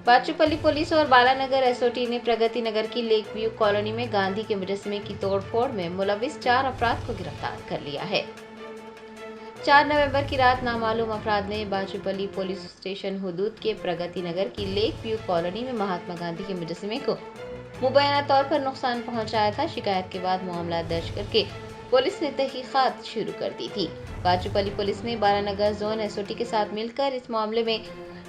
बाचूपल्ली police और Balanagar SOT ने प्रगति नगर की लेक व्यू कॉलोनी में गांधी के मुजस्समे की तोड़फोड़ में मुलविस 4 अपराध को गिरफ्तार कर लिया है। 4 नवंबर की रात नामालूम अफराद ने बाचूपल्ली पुलिस स्टेशन हुदूद के प्रगति नगर की लेक व्यू कॉलोनी में महात्मा गांधी के मुजस्समे को मुबैना तौर पर नुकसान पहुंचाया था। शिकायत के बाद मामला दर्ज करके पुलिस ने तहकीकात शुरू कर दी थी। बाचूपल्ली पुलिस ने बालानगर जोन एसओटी के साथ मिलकर इस मामले में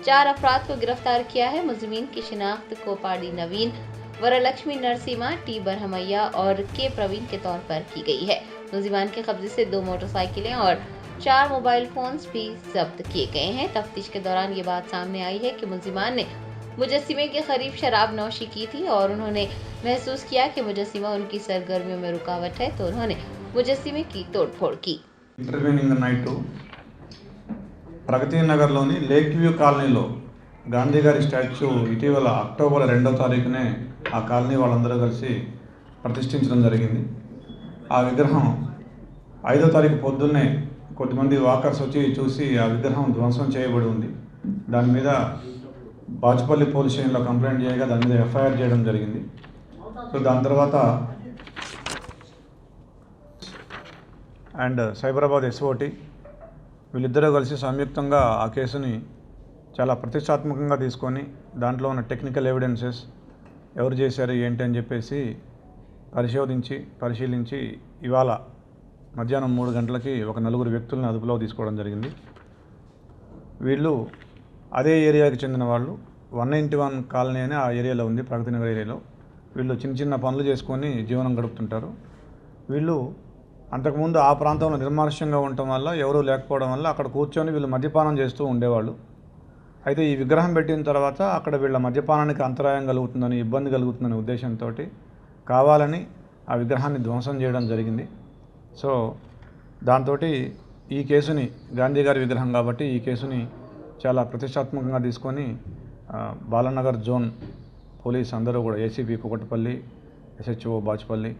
4 अफराद को गिरफ्तार किया है। मुलजिमीन की शिनाख्त कोपाड़ी नवीन, वरलक्ष्मी नरसिम्हा, टी बरहमैया और के प्रवीण के तौर पर की गई है। मुलजिमान के कब्जे से 2 मोटरसाइकिलें और 4 मोबाइल फोन्स भी जब्त किए गए हैं। तफ्तीश के दौरान ये बात सामने आई है कि मुलजिमान ने मुजस्सिमे के करीब शराब नौशी की थी और उन्होंने महसूस किया कि मुजस्सिमा उनकी सरगर्मियों में रुकावट है, तो उन्होंने मुजस्सिमे की तोड़फोड़ की। इंटरव्यूइंग नाइट ప్రగతి నగర్లోని లేక్ వ్యూ కాలనీలో గాంధీ గారి స్టాచ్యూ ఇటీవల అక్టోబర్ 2వ తారీఖునే ఆ కాలనీ వాళ్ళందరూ కలిసి ప్రతిష్ఠించడం జరిగింది. ఆ విగ్రహం 5వ తారీఖు పొద్దున్నే కొద్దిమంది వాకర్స్ వచ్చి చూసి ఆ విగ్రహం ధ్వంసం చేయబడి ఉంది. దాని మీద బాచుపల్లి పోలీస్ స్టేషన్లో కంప్లైంట్ చేయగా దాని మీద ఎఫ్ఐఆర్ చేయడం జరిగింది. సో దాని తర్వాత అండ్ సైబరాబాద్ ఎస్ఓటి వీళ్ళిద్దరూ కలిసి సంయుక్తంగా ఆ కేసుని చాలా ప్రతిష్టాత్మకంగా తీసుకొని దాంట్లో ఉన్న టెక్నికల్ ఎవిడెన్సెస్ ఎవరు చేశారు ఏంటి అని చెప్పేసి పరిశీలించి ఇవాళ మధ్యాహ్నం 3 గంటలకి ఒక 4 వ్యక్తులను అదుపులో తీసుకోవడం జరిగింది. వీళ్ళు అదే ఏరియాకి చెందిన వాళ్ళు. 191 కాలనీ అని ఆ ఏరియాలో ఉంది, ప్రగతి నగర్ ఏరియాలో. వీళ్ళు చిన్న పనులు చేసుకొని జీవనం గడుపుతుంటారు. వీళ్ళు అంతకుముందు ఆ ప్రాంతంలో నిర్మానుష్యంగా ఉండటం వల్ల, ఎవరూ లేకపోవడం వల్ల అక్కడ కూర్చొని వీళ్ళు మద్యపానం చేస్తూ ఉండేవాళ్ళు. అయితే ఈ విగ్రహం పెట్టిన తర్వాత అక్కడ వీళ్ళ మద్యపానానికి అంతరాయం కలుగుతుందని, ఇబ్బంది కలుగుతుందనే ఉద్దేశంతో కావాలని ఆ విగ్రహాన్ని ధ్వంసం చేయడం జరిగింది. సో దాంతో ఈ కేసుని, గాంధీ గారి విగ్రహం కాబట్టి ఈ కేసుని చాలా ప్రతిష్టాత్మకంగా తీసుకొని బాలానగర్ జోన్ పోలీస్ అందరూ కూడా, ACP Kukatpally, SHO Bachupally,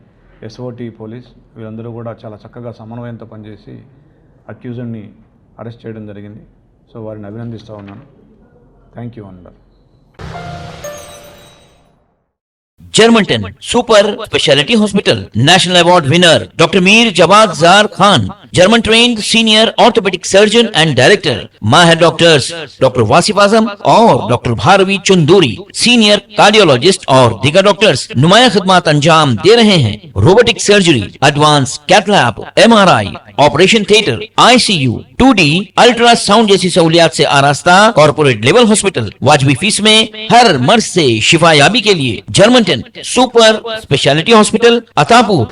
SOT police వీళ్ళందరూ కూడా చాలా చక్కగా సమన్వయంతో పనిచేసి అక్యూజ్డ్ని అరెస్ట్ చేయడం జరిగింది. సో వారిని అభినందిస్తూ ఉన్నాను. థ్యాంక్ యూ అందరూ. Germanten super speciality hospital national award winner doctor Mir Jawad Jar Khan, German trained senior orthopaedic surgeon and director, माहिर डॉक्टर्स डॉक्टर वासिफ आजम और doctor Bharvi Chanduri, senior cardiologist और दीगर डॉक्टर्स नुमाया खिदमत अंजाम दे रहे हैं। Robotic surgery, advance cath lab, MRI, operation theatre, ICU, 2D ultrasound जैसी सहूलियात से आरास्ता कॉर्पोरेट लेवल हॉस्पिटल। वाजबी फीस में हर मर्ज से शिफायाबी के लिए Germanton super speciality hospital, Attapur.